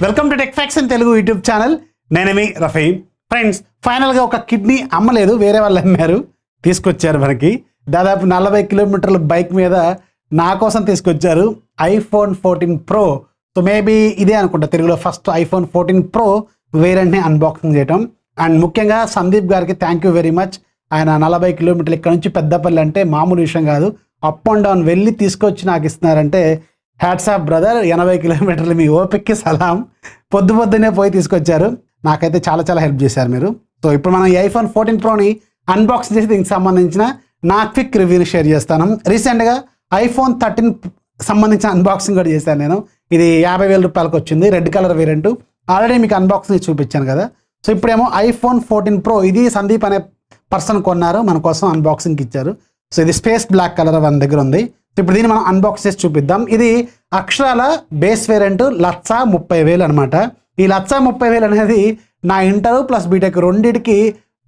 Welcome to Tech Facts in Telugu YouTube channel. నేను మీ Rafi. Friends, ఫైనల్గా ఒక కిడ్నీ అమ్మలేదు, వేరే వాళ్ళు అమ్మారు, తీసుకొచ్చారు మనకి. దాదాపు 40 కిలోమీటర్ల బైక్ మీద నా కోసం తీసుకొచ్చారు iPhone 14 Pro. సో మేబీ ఇదే అనుకుంటా తెలుగులో ఫస్ట్ iPhone 14 Pro వేరియంట్ని అన్బాక్సింగ్ చేయటం. అండ్ ముఖ్యంగా సందీప్ గారికి థ్యాంక్ యూ వెరీ మచ్. ఆయన 40 కిలోమీటర్లు ఇక్కడ నుంచి పెద్దపల్లి అంటే మామూలు విషయం కాదు. అప్ అండ్ డౌన్ వెళ్ళి తీసుకొచ్చి నాకు ఇస్తున్నారంటే హ్యాట్స్ ఆఫ్ బ్రదర్. 80 కిలోమీటర్లు మీ ఓపిక్కి సలాం. పొద్దున్నే పోయి తీసుకొచ్చారు. నాకైతే చాలా హెల్ప్ చేశారు మీరు. సో ఇప్పుడు మనం ఈ iPhone 14 Proని అన్బాక్సింగ్ చేసి దీనికి సంబంధించిన నా క్విక్ రివ్యూని షేర్ చేస్తాను. రీసెంట్గా iPhone 13 సంబంధించిన అన్బాక్సింగ్ కూడా చేశాను నేను. ఇది 50,000 రూపాయలకు వచ్చింది, రెడ్ కలర్ వేరియంట్. ఆల్రెడీ మీకు అన్బాక్సింగ్ చూపించాను కదా. సో ఇప్పుడేమో iPhone 14 Pro, ఇది సందీప్ అనే పర్సన్ కొన్నారు, మన కోసం అన్బాక్సింగ్కి ఇచ్చారు. సో ఇది స్పేస్ బ్లాక్ కలర్ మన దగ్గర ఉంది. ఇప్పుడు దీన్ని మనం అన్బాక్స్ చేసి చూపిద్దాం. ఇది అక్షరాల బేస్ వేరియంట్ 1,30,000 అనమాట. ఈ 1,30,000 అనేది నా ఇంటర్ ప్లస్ బీటెక్ రెండింటికి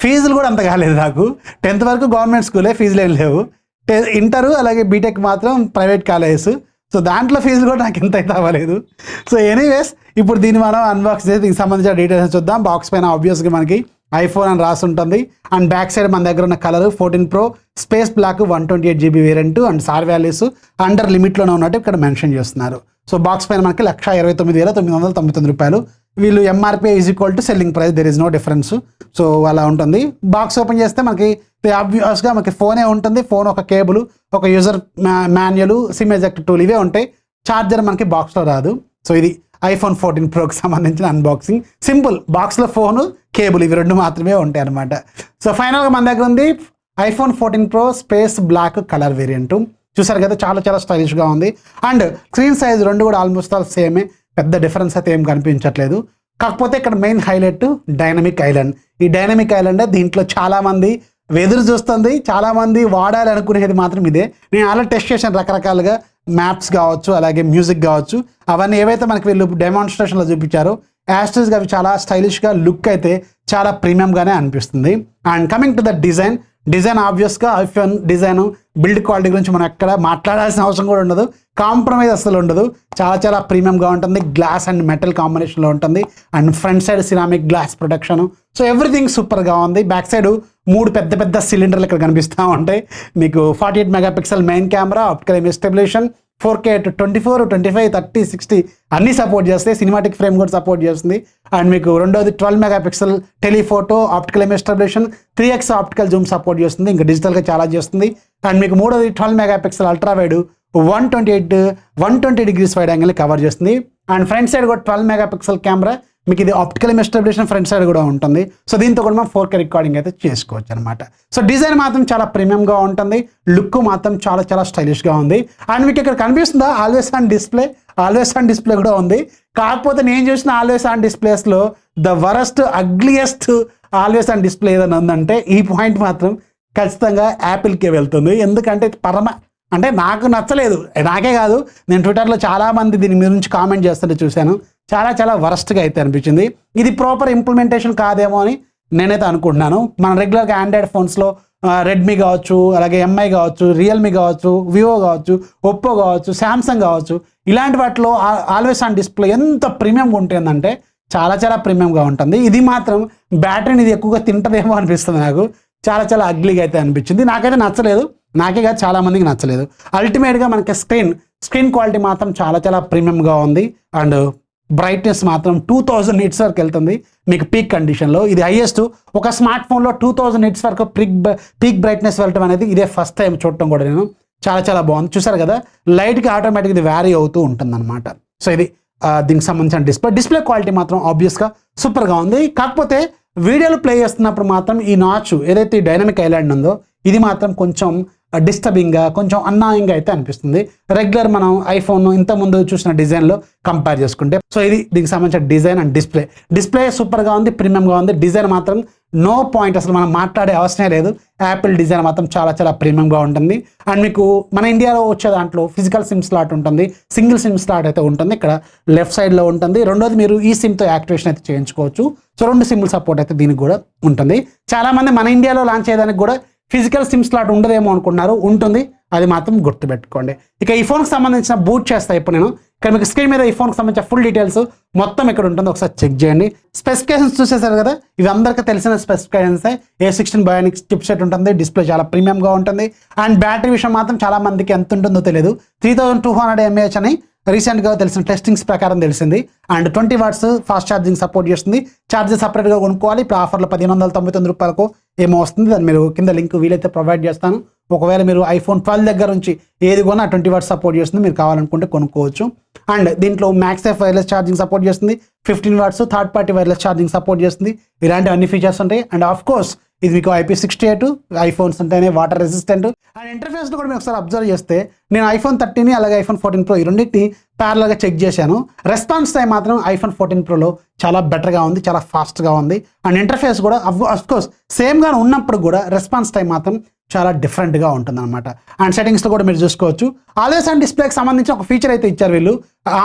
ఫీజులు కూడా అంత కాలేదు నాకు. 10th వరకు గవర్నమెంట్ స్కూలే, ఫీజులు ఏం లేవు. ఇంటరు అలాగే బీటెక్ మాత్రం ప్రైవేట్ కాలేజెస్. సో దాంట్లో ఫీజులు కూడా నాకు ఎంత అయితే అవ్వలేదు. సో ఎనీవేస్, ఇప్పుడు దీన్ని మనం అన్బాక్స్ చేసి దీనికి సంబంధించిన డీటెయిల్స్ చూద్దాం. బాక్స్ పైన ఆబ్వియస్గా మనకి iPhone అని రాసి ఉంటుంది. అండ్ బ్యాక్ సైడ్ మన దగ్గర ఉన్న colour 14 Pro space black 128GB variant. And sir values under లిమిట్లోనే ఉన్నట్టు ఇక్కడ మెన్షన్ చేస్తున్నారు. సో బాక్స్ పైన మనకి 1,29,999 రూపాయలు. వీళ్ళు MRP = selling price, there is no difference. So అలా ఉంటుంది. బాక్స్ ఓపెన్ చేస్తే మనకి ఆబ్వియస్గా మనకి ఫోనే ఉంటుంది. ఫోన్, ఒక కేబుల్, ఒక user manual, SIM eject tool ఇవే ఉంటాయి. ఛార్జర్ మనకి బాక్స్లో రాదు. సో ఇది iPhone 14 Proకి సంబంధించిన అన్బాక్సింగ్. సింపుల్, బాక్స్లో ఫోను, కేబుల్, ఇవి రెండు మాత్రమే ఉంటాయి అనమాట. సో ఫైనల్గా మన దగ్గర ఉంది iPhone 14 Pro space black colour variant. చూసారు కదా, చాలా స్టైలిష్గా ఉంది. అండ్ స్క్రీన్ సైజ్ రెండు కూడా ఆల్మోస్ట్ ఆల్ సేమే, పెద్ద డిఫరెన్స్ అయితే ఏం కనిపించట్లేదు. కాకపోతే ఇక్కడ మెయిన్ హైలైట్ డైనమిక్ ఐలాండ్. ఈ డైనమిక్ ఐలాండ్ దీంట్లో చాలామంది ఎదురు చూస్తుంది, చాలామంది వాడాలి అనుకునేది మాత్రం ఇదే. నేను అలా టెస్ట్ చేశాను రకరకాలుగా, మ్యాప్స్ కావచ్చు, అలాగే మ్యూజిక్ కావచ్చు. అవన్నీ ఏవైతే మనకి వీళ్ళు డెమాన్స్ట్రేషన్లో చూపించారో యాస్టర్స్గా అవి చాలా స్టైలిష్గా, లుక్ అయితే చాలా ప్రీమియంగానే అనిపిస్తుంది. And coming to the design ఆబ్వియస్గా iPhone డిజైన్, బిల్డ్ క్వాలిటీ గురించి మనం ఎక్కడ మాట్లాడాల్సిన అవసరం కూడా ఉండదు. కాంప్రమైజ్ అసలు ఉండదు. చాలా ప్రీమియంగా ఉంటుంది. గ్లాస్ అండ్ మెటల్ కాంబినేషన్లో ఉంటుంది. And front side ceramic glass protection. So everything సూపర్గా ఉంది. బ్యాక్ సైడ్ 3 పెద్ద సిలిండర్లు ఇక్కడ కనిపిస్తూ ఉంటాయి. మీకు 48 megapixel main camera, optical image stabilisation, 4K to 24, 25, 30, 60 అన్నీ సపోర్ట్ చేస్తాయి. సినిమాటిక్ ఫ్రేమ్ కూడా సపోర్ట్ చేస్తుంది. అండ్ మీకు రెండోది 12 megapixel telephoto, optical image stabilisation, 3x optical zoom support చేస్తుంది. ఇంకా డిజిటల్గా చాలా చేస్తుంది. అండ్ మీకు మూడోది 12 megapixel ultra wide 120 degrees wide యాంగిల్ని కవర్ చేస్తుంది. అండ్ ఫ్రంట్ సైడ్ కూడా 12 మెగాపిక్సెల్ కెమెరా, మీకు ఇది optical image stabilisation front side కూడా ఉంటుంది. సో దీంతో కూడా మనం 4K రికార్డింగ్ అయితే చేసుకోవచ్చు అనమాట. సో డిజైన్ మాత్రం చాలా ప్రీమియంగా ఉంటుంది. లుక్ మాత్రం చాలా స్టైలిష్గా ఉంది. అండ్ మీకు ఇక్కడ కనిపిస్తుందా ఆల్వేస్ ఆన్ డిస్ప్లే కూడా ఉంది. కాకపోతే నేను చూసిన ఆల్వేస్ ఆన్ డిస్ప్లేస్లో the worst, ugliest always on display ఏదైనా ఉందంటే ఈ పాయింట్ మాత్రం ఖచ్చితంగా యాపిల్కే వెళ్తుంది. ఎందుకంటే అంటే నాకు నచ్చలేదు. నాకే కాదు, నేను ట్విట్టర్లో చాలామంది దీని గురించి కామెంట్ చేస్తుంటే చూశాను. చాలా వరస్ట్గా అయితే అనిపించింది. ఇది ప్రాపర్ ఇంప్లిమెంటేషన్ కాదేమో అని నేనైతే అనుకుంటున్నాను. మన రెగ్యులర్గా ఆండ్రాయిడ్ ఫోన్స్లో రెడ్మీ కావచ్చు, అలాగే ఎంఐ కావచ్చు, రియల్మీ కావచ్చు, వివో కావచ్చు, ఒప్పో కావచ్చు, శాంసంగ్ కావచ్చు, ఇలాంటి వాటిలో ఆల్వేస్ ఆన్ డిస్ప్లే ఎంత ప్రీమియంగా ఉంటుందంటే చాలా ప్రీమియంగా ఉంటుంది. ఇది మాత్రం బ్యాటరీని ఇది ఎక్కువగా తింటదేమో అనిపిస్తుంది నాకు. చాలా అగ్లీగా అయితే అనిపించింది. నాకైతే నచ్చలేదు. నాకే కాదు, చాలా మందికి నచ్చలేదు. అల్టిమేట్గా మనకి స్క్రీన్ క్వాలిటీ మాత్రం చాలా ప్రీమియంగా ఉంది. అండ్ బ్రైట్నెస్ మాత్రం 2000 nits వరకు వెళ్తుంది మీకు పీక్ కండిషన్లో. ఇది హైయెస్ట్ ఒక స్మార్ట్ ఫోన్లో 2000 nits వరకు పీక్ బ్రైట్నెస్ వెళ్ళటం అనేది ఇదే ఫస్ట్ టైం చూడటం కూడా నేను. చాలా బాగుంది. చూసారు కదా, లైట్గా ఆటోమేటిక్గా ఇది వ్యారీ అవుతూ ఉంటుంది అనమాట. సో ఇది దీనికి సంబంధించిన డిస్ప్లే క్వాలిటీ మాత్రం ఆబ్వియస్గా సూపర్గా ఉంది. కాకపోతే వీడియోలు ప్లే చేస్తున్నప్పుడు మాత్రం ఈ నాచ్ ఏదైతే ఈ డైనమిక్ ఐలాండ్ ఉందో ఇది మాత్రం కొంచెం డిస్టర్బింగ్గా, కొంచెం అన్నాయింగ్గా అయితే అనిపిస్తుంది రెగ్యులర్ మనం iPhone ఇంతకుముందు చూసిన డిజైన్లో కంపేర్ చేసుకుంటే. సో ఇది దీనికి సంబంధించిన డిజైన్ అండ్ డిస్ప్లే సూపర్గా ఉంది, ప్రీమియంగా ఉంది. డిజైన్ మాత్రం నో పాయింట్, అసలు మనం మాట్లాడే అవసరమే లేదు. యాపిల్ డిజైన్ మాత్రం చాలా ప్రీమియంగా ఉంటుంది. అండ్ మీకు మన ఇండియాలో వచ్చే దాంట్లో ఫిజికల్ సిమ్ స్లాట్ ఉంటుంది, సింగిల్ సిమ్ స్లాట్ అయితే ఉంటుంది. ఇక్కడ లెఫ్ట్ సైడ్లో ఉంటుంది. రెండోది మీరు ఈ సిమ్తో యాక్టివేషన్ అయితే చేయించుకోవచ్చు. సో 2 సిమ్ల సపోర్ట్ అయితే దీనికి కూడా ఉంటుంది. చాలామంది మన ఇండియాలో లాంచ్ చేయడానికి కూడా ఫిజికల్ సిమ్ స్లాట్ ఉండదేమో అనుకుంటున్నారు, ఉంటుంది. అది మాత్రం గుర్తుపెట్టుకోండి. ఇక ఈ ఫోన్కి సంబంధించిన బూట్ చేస్తా ఇప్పుడు నేను. ఇక్కడ మీకు స్క్రీన్ మీద ఈ ఫోన్కి సంబంధించిన ఫుల్ డీటెయిల్స్ మొత్తం ఇక్కడ ఉంటుంది, ఒకసారి చెక్ చేయండి. స్పెసిఫికేషన్స్ చూసేసారు కదా, ఇవి అందరికీ తెలిసిన specifications. A16 bionic chip set ఉంటుంది, డిస్ప్లే చాలా ప్రీమియంగా ఉంటుంది. అండ్ బ్యాటరీ విషయం మాత్రం చాలా మందికి ఎంత ఉంటుందో తెలియదు. 3200 mAh అని రీసెంట్గా తెలిసిన టెస్టింగ్స్ ప్రకారం తెలిసింది. And 20 watts fast charging support చేస్తుంది. ఛార్జర్ సపరేట్గా కొనుక్కోవాలి. ఇప్పుడు ఆఫర్లో 1599 రూపాయలకు ఏమో వస్తుంది. దాన్ని మీరు కింద లింక్ వీలైతే ప్రొవైడ్ చేస్తాను. ఒకవేళ మీరు iPhone 12 దగ్గర నుంచి ఏది కొన్నా 20 వాట్స్ సపోర్ట్ చేస్తుంది, మీరు కావాలనుకుంటే కొనుక్కోవచ్చు. అండ్ దీంట్లో మ్యాక్సేఫ్ వైర్లెస్ ఛార్జింగ్ సపోర్ట్ చేస్తుంది, 15 watts third party wireless charging support చేస్తుంది. ఇలాంటి అన్ని ఫీచర్స్ ఉంటాయి. అండ్ ఆఫ్ కోర్స్ ఇది మీకు IP68 ఐఫోన్స్ అంటేనే వాటర్ రెసిస్టెంట్. అండ్ ఇంటర్ఫేస్లో కూడా మీరు ఒకసారి అబ్జర్వ్ చేస్తే నేను iPhone 13 అలాగే iPhone 14 Pro ఈ రెండింటిని ప్యారల్గా చెక్ చేశాను. రెస్పాన్స్ టైం మాత్రం iPhone 14 Proలో చాలా బెటర్గా ఉంది, చాలా ఫాస్ట్గా ఉంది. అండ్ ఇంటర్ఫేస్ కూడా అఫ్ కోర్స్ సేమ్గా ఉన్నప్పుడు కూడా రెస్పాన్స్ టైం మాత్రం చాలా డిఫరెంట్గా ఉంటుంది అనమాట. అండ్ సెటింగ్స్లో కూడా మీరు చూసుకోవచ్చు. ఆల్వేస్ అండ్ డిస్ప్లేకి సంబంధించి ఒక ఫీచర్ అయితే ఇచ్చారు వీళ్ళు,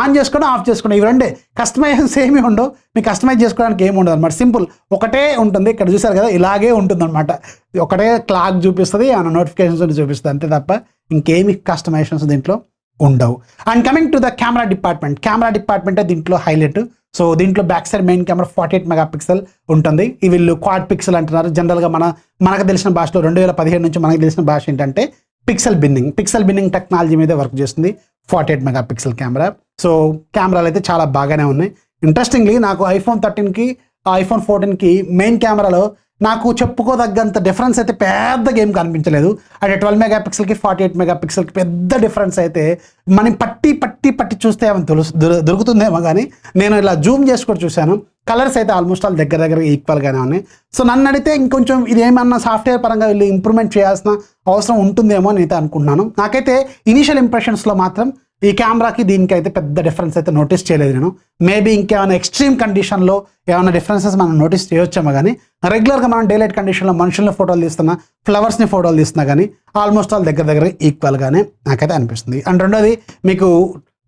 ఆన్ చేసుకోవడం ఆఫ్ చేసుకోవడం. ఇవి రెండే కస్టమైజేషన్స్ ఏమీ ఉండవు, మీకు కస్టమైజ్ చేసుకోవడానికి ఏమి ఉండదు అనమాట. సింపుల్ ఒకటే ఉంటుంది. ఇక్కడ చూసారు కదా, ఇలాగే ఉంటుంది అనమాట. ఒకటే క్లాక్ చూపిస్తుంది, ఏమైనా నోటిఫికేషన్స్ చూపిస్తుంది, అంతే తప్ప ఇంకేమి కస్టమైజేషన్స్ దీంట్లో ఉండవు. And coming to the camera డిపార్ట్మెంటే దీంట్లో హైలైట్. సో దీంట్లో back side main camera 48 megapixel ఉంటుంది. ఈ వీళ్ళు క్వాడ్ పిక్సెల్ అంటున్నారు. జనరల్గా మనకు తెలిసిన భాషలో 2017 నుంచి మనకు తెలిసిన భాష ఏంటంటే పిక్సెల్ బిన్నింగ్ టెక్నాలజీ మీద వర్క్ చేస్తుంది 48 మెగాపిక్సెల్ కెమెరా. సో కెమెరాలు అయితే చాలా బాగానే ఉన్నాయి. ఇంట్రెస్టింగ్లీ నాకు iPhone 13కి iPhone 14కి మెయిన్ కెమెరాలో నాకు చెప్పుకోదగ్గంత డిఫరెన్స్ అయితే పెద్ద గేమ్ కనిపించలేదు. అంటే 12 మెగాపిక్సెల్కి 48 మెగాపిక్సెల్కి పెద్ద డిఫరెన్స్ అయితే మనం పట్టి చూస్తే ఏమైనా దొరుకుతుందేమో, కానీ నేను ఇలా జూమ్ చేసి కూడా చూశాను. కలర్స్ అయితే ఆల్మోస్ట్ ఆల్ దగ్గర ఈక్వల్గానే ఉన్నాయి. సో నన్ను అడిగితే ఇంకొంచెం ఇది ఏమన్నా సాఫ్ట్వేర్ పరంగా వీళ్ళు ఇంప్రూవ్మెంట్ చేయాల్సిన అవసరం ఉంటుందేమో అని అయితే అనుకుంటున్నాను. నాకైతే ఇనీషియల్ ఇంప్రెషన్స్లో మాత్రం ఈ కెమెరాకి దీనికి అయితే పెద్ద డిఫరెన్స్ అయితే నోటీస్ చేయలేదు నేను. మేబీ ఇంకేమైనా ఎక్స్ట్రీమ్ కండిషన్లో ఏమైనా డిఫరెన్సెస్ మనం నోటీస్ చేయొచ్చామో, కానీ రెగ్యులర్గా మనం డైలైట్ కండిషన్లో మనుషుల్ని ఫోటోలు తీస్తున్నా, ఫ్లవర్స్ని ఫోటోలు తీస్తున్నా కానీ ఆల్మోస్ట్ ఆల్ దగ్గర ఈక్వల్గానే నాకైతే అనిపిస్తుంది. అండ్ రెండోది మీకు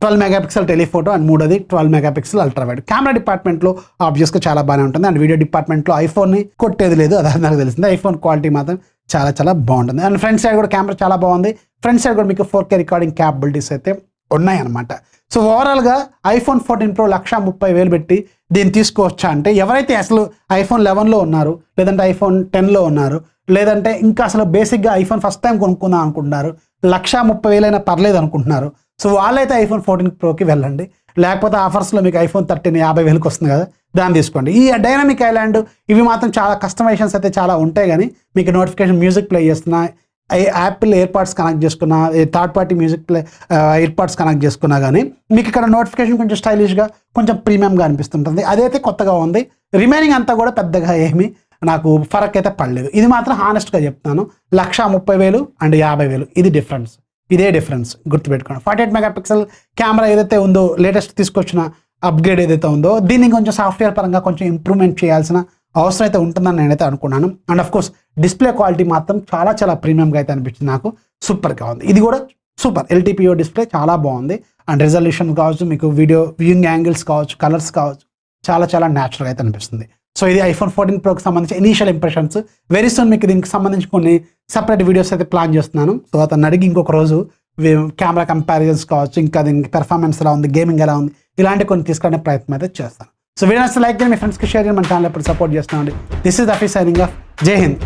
12 మెగాపిక్సెల్ టెలిఫోటో, అండ్ మూడోది 12 మెగాపిక్సెల్ అల్ట్రావైడ్. కెమెరా డిపార్ట్మెంట్లో ఆబ్వియస్గా చాలా బాగానే ఉంటుంది. అండ్ వీడియో డిపార్ట్మెంట్లో ఐఫోన్ని కొట్టేది లేదు, అది నాకు తెలిసింది. ఐఫోన్ క్వాలిటీ మాత్రం చాలా బాగుంటుంది. అండ్ ఫ్రంట్ సైడ్ కూడా కెమెరా చాలా బాగుంది. ఫ్రంట్ సైడ్ కూడా మీకు 4K రికార్డింగ్ క్యాపబిలిటీస్ అయితే ఉన్నాయన్నమాట. సో ఓవరాల్గా iPhone 14 Pro 1,30,000 పెట్టి దీన్ని తీసుకోవచ్చా అంటే, ఎవరైతే అసలు iPhone 11లో ఉన్నారు, లేదంటే iPhone 10లో ఉన్నారు, లేదంటే ఇంకా అసలు బేసిక్గా iPhone ఫస్ట్ టైం కొనుక్కుందాం అనుకుంటున్నారు, 1,30,000 అయినా పర్లేదు అనుకుంటున్నారు, సో వాళ్ళైతే iPhone 14 Proకి వెళ్ళండి. లేకపోతే ఆఫర్స్లో మీకు iPhone 13 50,000కి వస్తుంది కదా, దాన్ని తీసుకోండి. ఈ డైనమిక్ ఐలాండ్ ఇవి మాత్రం చాలా కస్టమైజేషన్స్ అయితే చాలా ఉంటాయి, కానీ మీకు నోటిఫికేషన్ మ్యూజిక్ ప్లే చేస్తున్నా, యాపిల్ ఇయర్పాడ్స్ కనెక్ట్ చేసుకున్నా, third party music play EarPods connect చేసుకున్నా కానీ మీకు ఇక్కడ నోటిఫికేషన్ కొంచెం స్టైలిష్గా కొంచెం ప్రీమియంగా అనిపిస్తుంటుంది. అదైతే కొత్తగా ఉంది. రిమైనింగ్ అంతా కూడా పెద్దగా ఏమీ నాకు ఫరక్ అయితే పడలేదు. ఇది మాత్రం హానెస్ట్గా చెప్తాను, 1,30,000 అండ్ 50,000 ఇదే డిఫరెన్స్ గుర్తుపెట్టుకోండి. 48 మెగాపిక్సెల్ కెమెరా ఏదైతే ఉందో, లేటెస్ట్ తీసుకొచ్చిన అప్గ్రేడ్ ఏదైతే ఉందో, దీన్ని కొంచెం సాఫ్ట్వేర్ పరంగా కొంచెం ఇంప్రూవ్మెంట్ చేయాల్సిన అవసరం అయితే ఉంటుందని నేనైతే అనుకున్నాను. And of course display quality మాత్రం చాలా ప్రీమియంగా అయితే అనిపించింది నాకు. సూపర్గా ఉంది. ఇది కూడా సూపర్ LTPO డిస్ప్లే చాలా బాగుంది. అండ్ రెజల్యూషన్ కావచ్చు, మీకు వీడియో వ్యూయింగ్ యాంగిల్స్ కావచ్చు, కలర్స్ కావచ్చు, చాలా న్యాచురల్గా అయితే అనిపిస్తుంది. సో ఇది iPhone 14 Proకి సంబంధించి ఇనీషియల్ ఇంప్రెషన్స్. వెరీ సూన్ మీకు దీనికి సంబంధించి కొన్ని సపరేట్ వీడియోస్ అయితే ప్లాన్ చేస్తున్నాను. సో అతను అడిగి ఇంకొక రోజు కెమెరా కంపారిజన్స్ కావచ్చు, ఇంకా దీనికి పెర్ఫార్మెన్స్ ఎలా ఉంది, గేమింగ్ ఎలా ఉంది, ఇలాంటి కొన్ని తీసుకునే ప్రయత్నం అయితే చేస్తాను. సో వీడియో నచ్చితే లైక్ చేయండి, మీ ఫ్రెండ్స్కి షేర్ చేయండి, మన ఛానల్ ఎప్పుడు సపోర్ట్ చేస్తున్నాండి. This is Rafi signing off. జై హింద్.